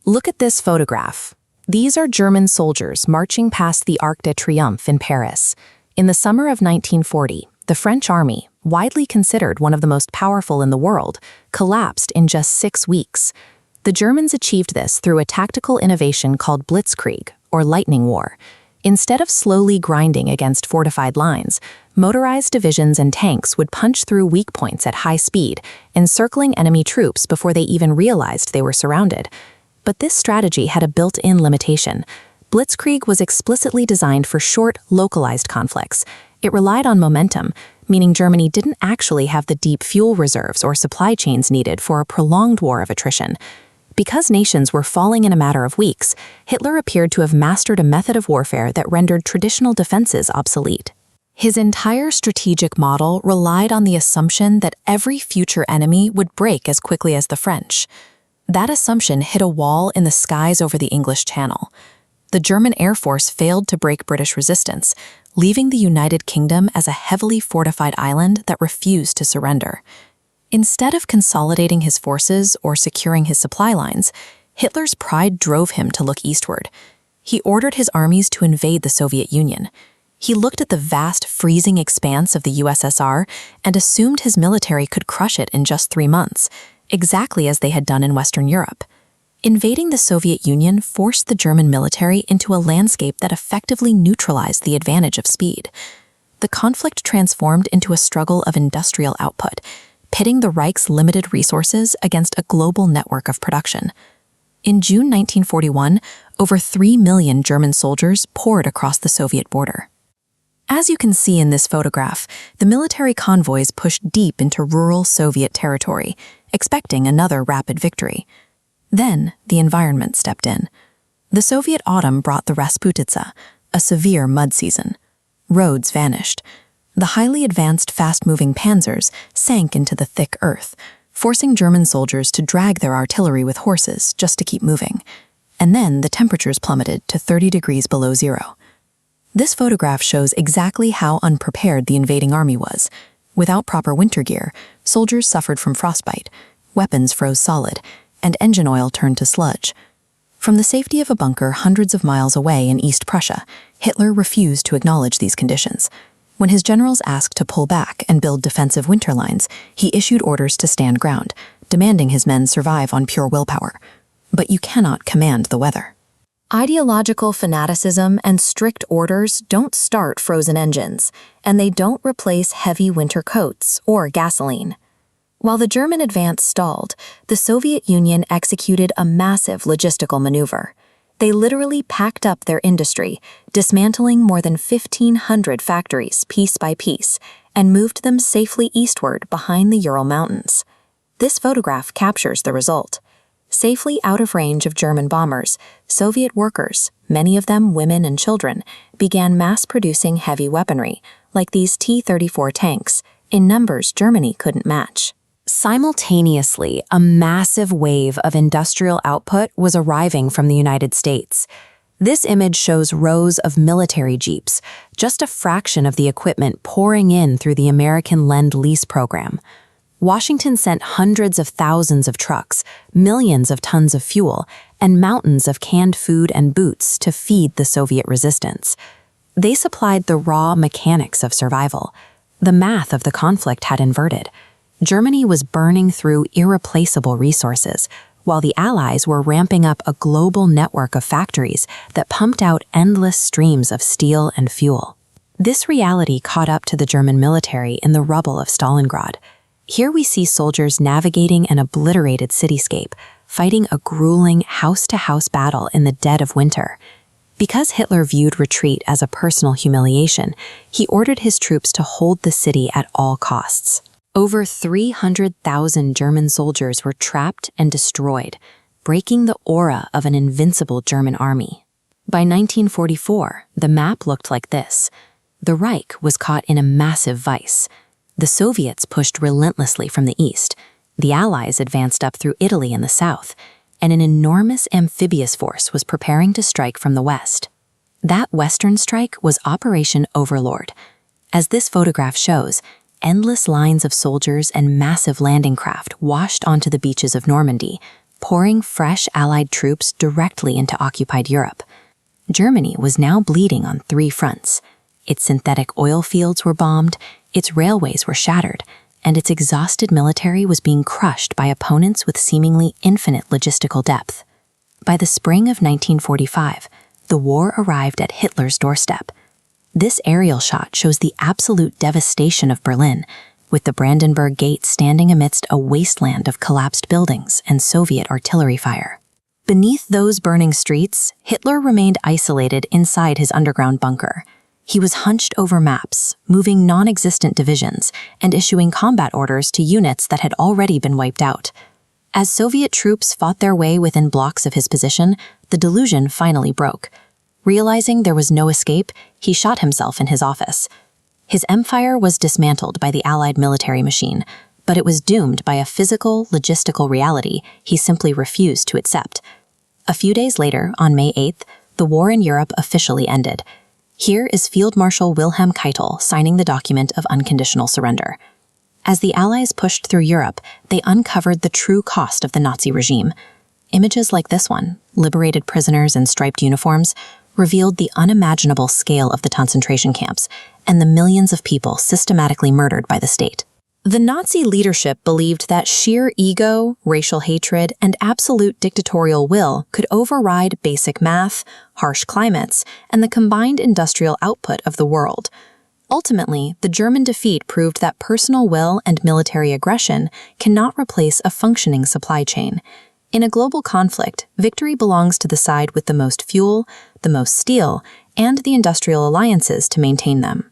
Look at this photograph. These are German soldiers marching past the Arc de Triomphe in Paris. In the summer of 1940, the French army, widely considered one of the most powerful in the world, collapsed in just 6 weeks. The Germans achieved this through a tactical innovation called Blitzkrieg, or lightning war. Instead of slowly grinding against fortified lines, motorized divisions and tanks would punch through weak points at high speed, encircling enemy troops before they even realized they were surrounded. But this strategy had a built-in limitation. Blitzkrieg was explicitly designed for short, localized conflicts. It relied on momentum, meaning Germany didn't actually have the deep fuel reserves or supply chains needed for a prolonged war of attrition. Because nations were falling in a matter of weeks, Hitler appeared to have mastered a method of warfare that rendered traditional defenses obsolete. His entire strategic model relied on the assumption that every future enemy would break as quickly as the French. That assumption hit a wall in the skies over the English Channel. The German Air Force failed to break British resistance, leaving the United Kingdom as a heavily fortified island that refused to surrender. Instead of consolidating his forces or securing his supply lines, Hitler's pride drove him to look eastward. He ordered his armies to invade the Soviet Union. He looked at the vast, freezing expanse of the USSR and assumed his military could crush it in just 3 months, exactly as they had done in Western Europe. Invading the Soviet Union forced the German military into a landscape that effectively neutralized the advantage of speed. The conflict transformed into a struggle of industrial output, pitting the Reich's limited resources against a global network of production. In June 1941, over 3 million German soldiers poured across the Soviet border. As you can see in this photograph, the military convoys pushed deep into rural Soviet territory, expecting another rapid victory. Then, the environment stepped in. The Soviet autumn brought the Rasputitsa, a severe mud season. Roads vanished. The highly advanced, fast-moving panzers sank into the thick earth, forcing German soldiers to drag their artillery with horses just to keep moving. And then the temperatures plummeted to 30 degrees below zero. This photograph shows exactly how unprepared the invading army was. Without proper winter gear, soldiers suffered from frostbite, weapons froze solid, and engine oil turned to sludge. From the safety of a bunker hundreds of miles away in East Prussia, Hitler refused to acknowledge these conditions. When his generals asked to pull back and build defensive winter lines, he issued orders to stand ground, demanding his men survive on pure willpower. But you cannot command the weather. Ideological fanaticism and strict orders don't start frozen engines, and they don't replace heavy winter coats or gasoline. While the German advance stalled, the Soviet Union executed a massive logistical maneuver. They literally packed up their industry, dismantling more than 1,500 factories piece by piece, and moved them safely eastward behind the Ural Mountains. This photograph captures the result. Safely out of range of German bombers, Soviet workers, many of them women and children, began mass-producing heavy weaponry, like these T-34 tanks, in numbers Germany couldn't match. Simultaneously, a massive wave of industrial output was arriving from the United States. This image shows rows of military jeeps, just a fraction of the equipment pouring in through the American Lend-Lease program. Washington sent hundreds of thousands of trucks, millions of tons of fuel, and mountains of canned food and boots to feed the Soviet resistance. They supplied the raw mechanics of survival. The math of the conflict had inverted. Germany was burning through irreplaceable resources, while the Allies were ramping up a global network of factories that pumped out endless streams of steel and fuel. This reality caught up to the German military in the rubble of Stalingrad. Here we see soldiers navigating an obliterated cityscape, fighting a grueling house-to-house battle in the dead of winter. Because Hitler viewed retreat as a personal humiliation, he ordered his troops to hold the city at all costs. Over 300,000 German soldiers were trapped and destroyed, breaking the aura of an invincible German army. By 1944, the map looked like this. The Reich was caught in a massive vice. The Soviets pushed relentlessly from the east, the Allies advanced up through Italy in the south, and an enormous amphibious force was preparing to strike from the west. That western strike was Operation Overlord. As this photograph shows, endless lines of soldiers and massive landing craft washed onto the beaches of Normandy, pouring fresh Allied troops directly into occupied Europe. Germany was now bleeding on 3 fronts. Its synthetic oil fields were bombed, its railways were shattered, and its exhausted military was being crushed by opponents with seemingly infinite logistical depth. By the spring of 1945, the war arrived at Hitler's doorstep. This aerial shot shows the absolute devastation of Berlin, with the Brandenburg Gate standing amidst a wasteland of collapsed buildings and Soviet artillery fire. Beneath those burning streets, Hitler remained isolated inside his underground bunker. He was hunched over maps, moving non-existent divisions, and issuing combat orders to units that had already been wiped out. As Soviet troops fought their way within blocks of his position, the delusion finally broke. Realizing there was no escape, he shot himself in his office. His empire was dismantled by the Allied military machine, but it was doomed by a physical, logistical reality he simply refused to accept. A few days later, on May 8th, the war in Europe officially ended. Here is Field Marshal Wilhelm Keitel signing the document of unconditional surrender. As the Allies pushed through Europe, they uncovered the true cost of the Nazi regime. Images like this one, liberated prisoners in striped uniforms, revealed the unimaginable scale of the concentration camps and the millions of people systematically murdered by the state. The Nazi leadership believed that sheer ego, racial hatred, and absolute dictatorial will could override basic math, harsh climates, and the combined industrial output of the world. Ultimately, the German defeat proved that personal will and military aggression cannot replace a functioning supply chain. In a global conflict, victory belongs to the side with the most fuel, the most steel, and the industrial alliances to maintain them.